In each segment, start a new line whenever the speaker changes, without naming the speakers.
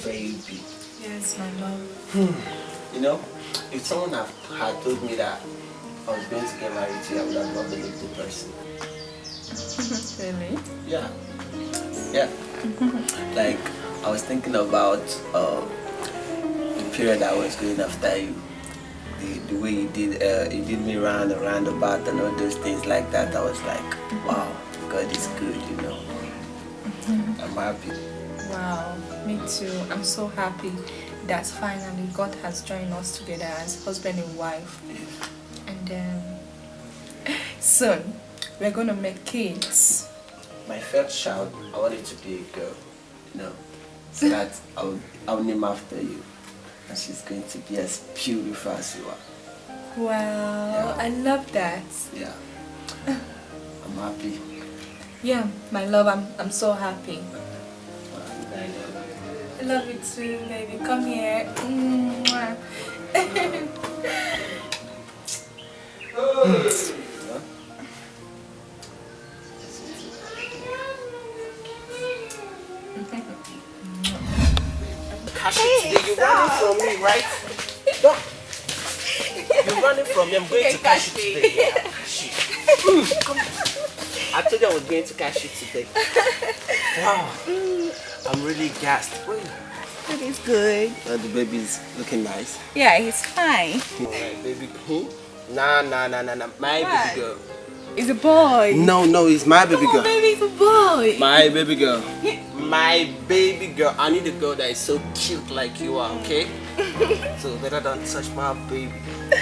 baby.
Yes, my love.
You know, if someone had told me that I was going to get married to you, I would have not believed the person.
Really?
Yeah. Yeah. Like, I was thinking about the period I was going after you. The way you did me round and round about and all those things like that. I was like, wow, God is good, you know. I'm happy.
Wow, me too. I'm so happy that finally God has joined us together as husband and wife.
Yes.
And soon we're gonna make kids.
My first child, I want it to be a girl, you know, so that I'll name after you. And she's going to be as beautiful as you are.
Wow, yeah. I love that.
Yeah. I'm happy.
Yeah, my love, I'm so happy. I love you too, baby. Come here.
You're running from me, right? No. You're running from me. I'm going to catch you today. Yeah, catch you. Come on. I told you I was going to catch you today. Wow. I'm really gassed.
It is good.
The baby's looking nice.
Yeah, he's fine.
Alright, baby. Nah. My baby girl.
It's a boy.
No, it's my baby girl.
Baby, it's a boy.
My baby girl. My baby girl. I need a girl that is so cute like you are, okay? So better don't touch my baby.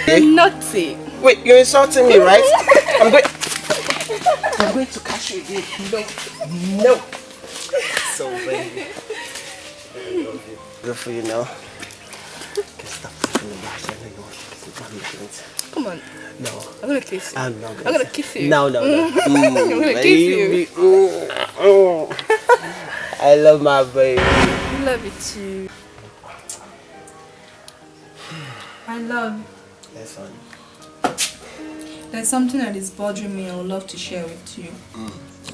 Okay? Naughty.
Wait, you're insulting me, right? I'm going to catch you again. No. So baby. I love you. Good for you now. Can stop talking about it. I know you want to kiss me.
Come on.
No.
I'm gonna kiss you.
I'm not
I'm gonna kiss you.
No.
I'm gonna kiss you.
I love my baby.
I love you too. My love.
That's fun.
There's something that is bothering me I would love to share with you.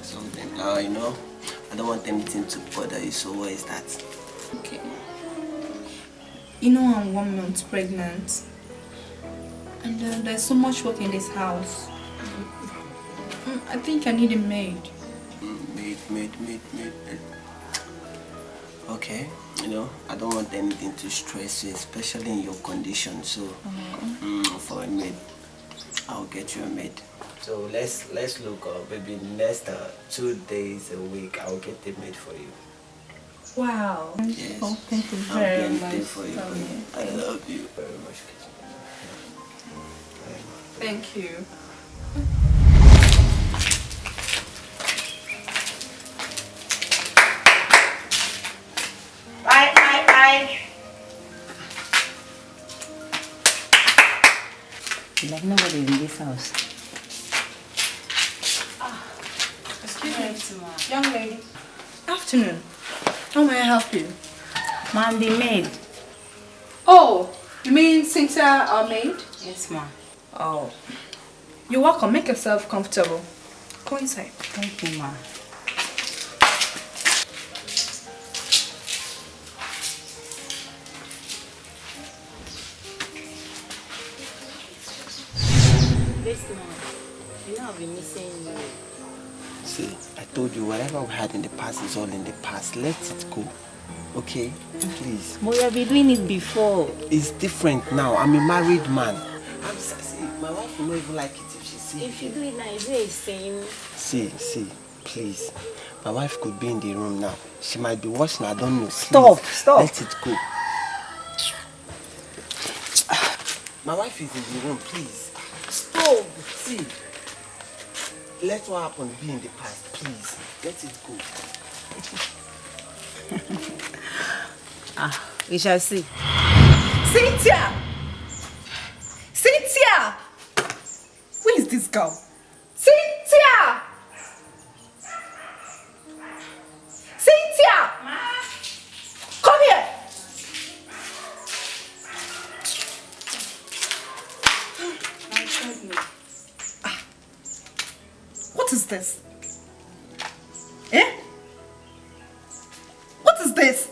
Something. You know, I don't want anything to bother you, so what is that?
Okay. You know I'm 1 month pregnant. And there's so much work in this house. I think I need a maid.
Maid. Okay, you know, I don't want anything to stress you, especially in your condition. So, for a maid, I'll get you a maid. So let's look up. Maybe next 2 days a week, I'll get a maid for you.
Wow.
Yes.
Oh, thank you very much.
For you. I love you very much.
Thank you.
Bye. Like nobody in this house.
Excuse me, young lady. Afternoon. How may I help you?
Ma'am, the maid.
Oh, you mean Cynthia, our maid?
Yes, ma'am.
Oh. You're welcome. Make yourself comfortable. Go inside.
Thank you, ma'am. This month, you know I've been missing you.
See, I told you whatever we had in the past is all in the past. Let it go. Okay? Please.
But you have been doing it before.
It's different now. I'm a married man. See, my wife will not even like it if she sees
If you do it now, is it the same?
See, please. My wife could be in the room now. She might be watching, I don't know. Please,
Stop.
let it go. My wife is in the room, please.
Stop.
See, let what happened be in the past, please. Let it go.
We shall see.
Cynthia! Who is this girl? Cynthia! Come here! What is this? What is this?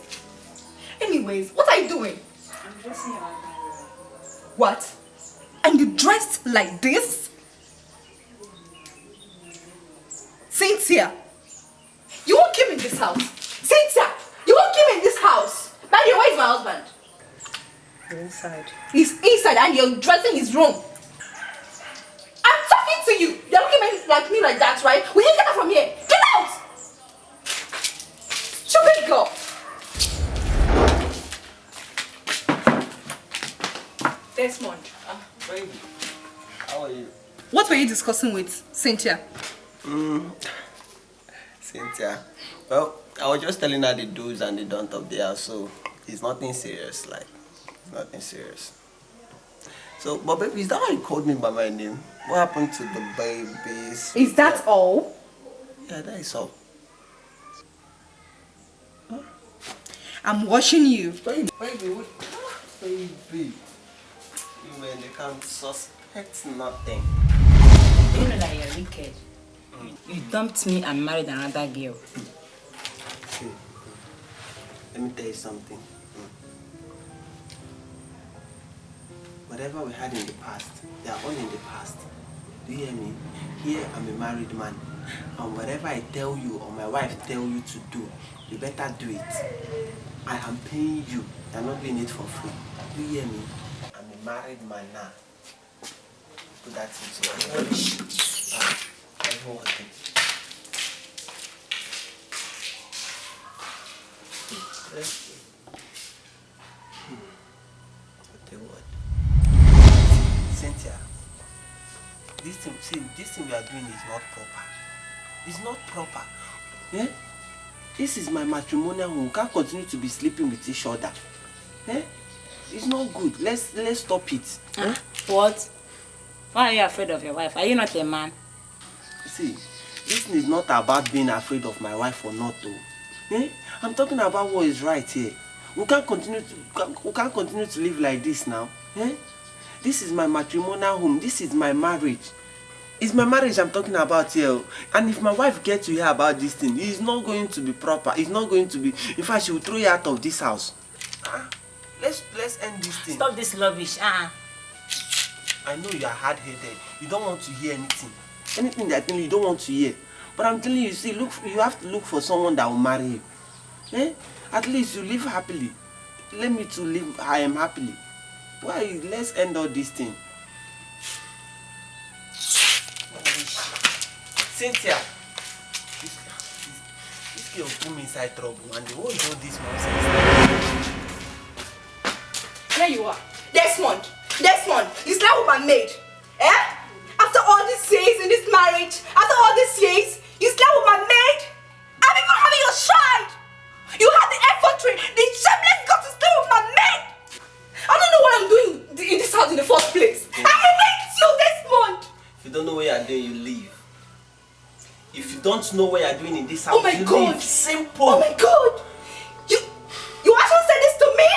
anyways? What are you doing?
I'm dressing you out.
What? And you dressed like this? Cynthia, you won't keep me in this house. Cynthia, you won't keep me in this house. By the way, where's my husband?
You're inside.
He's inside and you're dressing his room. I'm talking to you. You're looking at me like that, right? Will you get out from here? Get out! Stupid girl. Desmond.
Baby, how are you?
What were you discussing with Cynthia?
Cynthia. Well, I was just telling her the do's and the don'ts of the house, so it's nothing serious, like, nothing serious. So, but baby, is that how you called me by my name? What happened to the babies?
Is that all?
Yeah, that is all.
I'm watching you.
Baby, wait. Baby. You man, they can't suspect nothing.
You know that you're wicked. You dumped me and married another girl.
See, let me tell you something. Whatever we had in the past, they are all in the past. Do you hear me? Here I'm a married man. And whatever I tell you or my wife tell you to do, you better do it. I am paying you. You're not doing it for free. Do you hear me? I'm a married man now. Put that into your watch. Everything. The word. Cynthia, this thing we are doing is not proper. It's not proper. Eh? This is my matrimonial home. We can't continue to be sleeping with each other. Eh? It's not good. Let's stop it. Eh?
What? Why are you afraid of your wife? Are you not a man?
See, this thing is not about being afraid of my wife or not, though. Eh? I'm talking about what is right here. We can't continue to live like this now. Eh? This is my matrimonial home. This is my marriage. It's my marriage I'm talking about here. And if my wife gets to hear about this thing, it's not going to be proper. It's not going to be. In fact, she will throw you out of this house. Let's end this thing.
Stop this rubbish.
I know you are hard-headed. You don't want to hear anything. Anything that I tell you, you don't want to hear. But I'm telling you, see, look, you have to look for someone that will marry you. Eh? At least you live happily. Let me to live I am happily. Why? Let's end all this thing. Cynthia, this girl put me inside trouble and the whole do this nonsense.
There you are. Desmond, you slept with my maid. Eh? After all these years in this marriage, after all these years, you slept with my maid? I'm even having your child. You had the infantry, the shameless got to stay with my maid. I don't know what I'm doing in this house in the first place. I hate you, Desmond.
If you don't know what you are doing, you leave. If you don't know what you are doing in this house,
oh my
you
God.
leave. Simple.
Oh my God. You actually said this to me?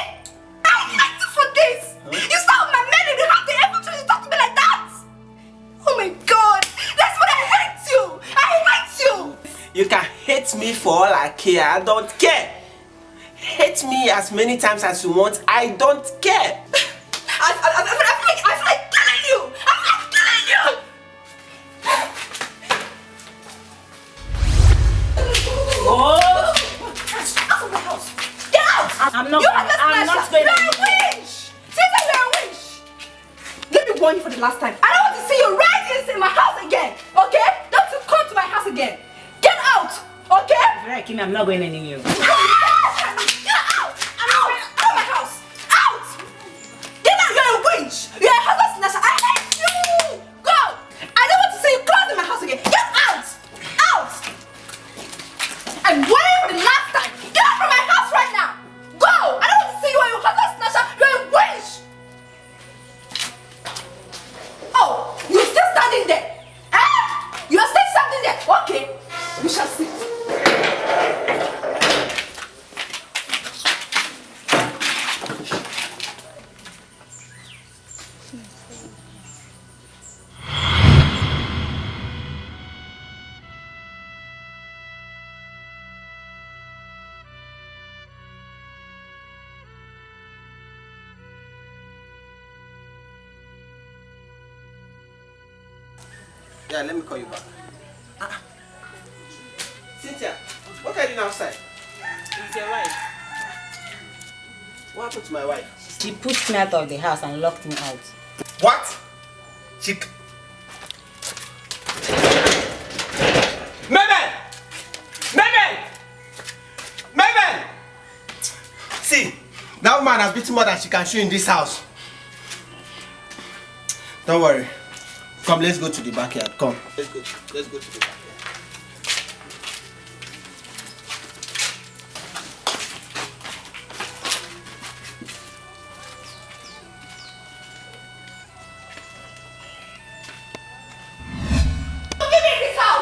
I hate you for this. Huh? You start with my maid and you have the infantry to talk to me like that. Oh my God. That's what I hate you. I hate you.
You can hate me for all I care. I don't care. Hate me as many times as you want. I don't care.
I feel like killing you. I feel like killing you.
Oh!
Out of my house. Get out.
I'm not
you
going. I'm not going.
You're a witch. Sister, you're a witch. Let me warn you for the last time. I don't want to see you right in my house again. Okay? Don't you come to my house again. Get out. Okay?
If you're like him, I'm not going anywhere.
Get out! Out of my house! Out! Get out! You're a witch! You're a husband snatcher! I hate you! Go! I don't want to see you close in my house again! Get out! Out! I'm warning you for the last time! Get out from my house right now! Go! I don't want to see you as a husband snatcher! You're a witch! Oh! You're still standing there! Eh? You're still standing there! Okay! We shall see.
Yeah, let me call you back. Cynthia, what are you doing outside?
It's your wife.
What happened to my wife?
She pushed me out of the house and locked me out.
What? Chick. Mabel! Mabel! Mabel! See, that woman has beaten more than she can chew in this house. Don't worry. Come, let's go to the backyard. Come. Let's go to the backyard.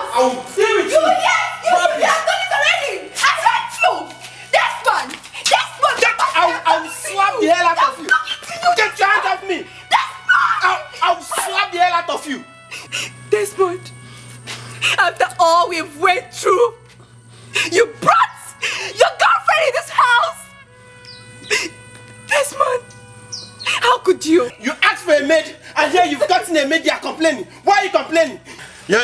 I will deal with you!
Yes! You have done it already! I hate you! Desmond!
I will slap the hell out of you! Get your hands off me!
Desmond!
I will slap the hell out of you!
Desmond, after all we've went through, you brought your girlfriend in this house! Desmond, how could you?
You asked for a maid, and here you've gotten a maid, you are complaining. Why are you complaining? You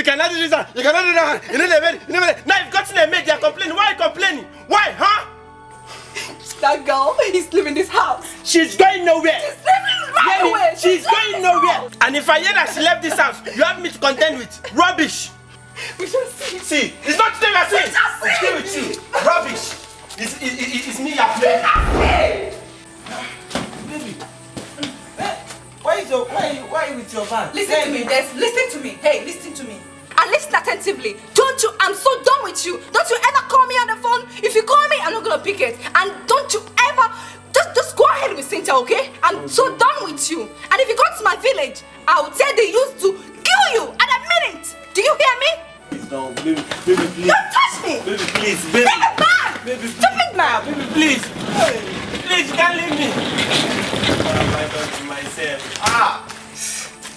cannot do this, you cannot do that, you need a maid, now you've gotten a maid, you are complaining. Why are you complaining? Why, huh?
That girl is leaving this house.
She's going nowhere.
She's leaving right away.
She's going nowhere. And if I hear that she left this house, you have me to contend with. Rubbish.
We shall see.
See, it's not today we're saying.
We shall see.
I'll stay with you. Rubbish. It's me you're playing. Baby. Why are you with your van?
Listen to me, Des. Listen to me. Hey, listen to me. And listen attentively. Don't you? I'm so done with you. Don't you ever call me on the phone? If you call me, I'm not gonna pick it. And don't you ever just go ahead with Cynthia, okay? I'm so done with you. And if you go to my village, I would say they used to kill you at a minute. Do you hear me?
Please don't, baby, please.
Don't touch me.
Baby, please, baby.
Take it back.
Baby,
Stupid man.
Baby, please. Hey, please, you can't leave me. What have I done to myself?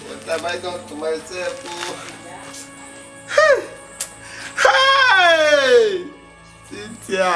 What have I done to myself? Hey! Cynthia,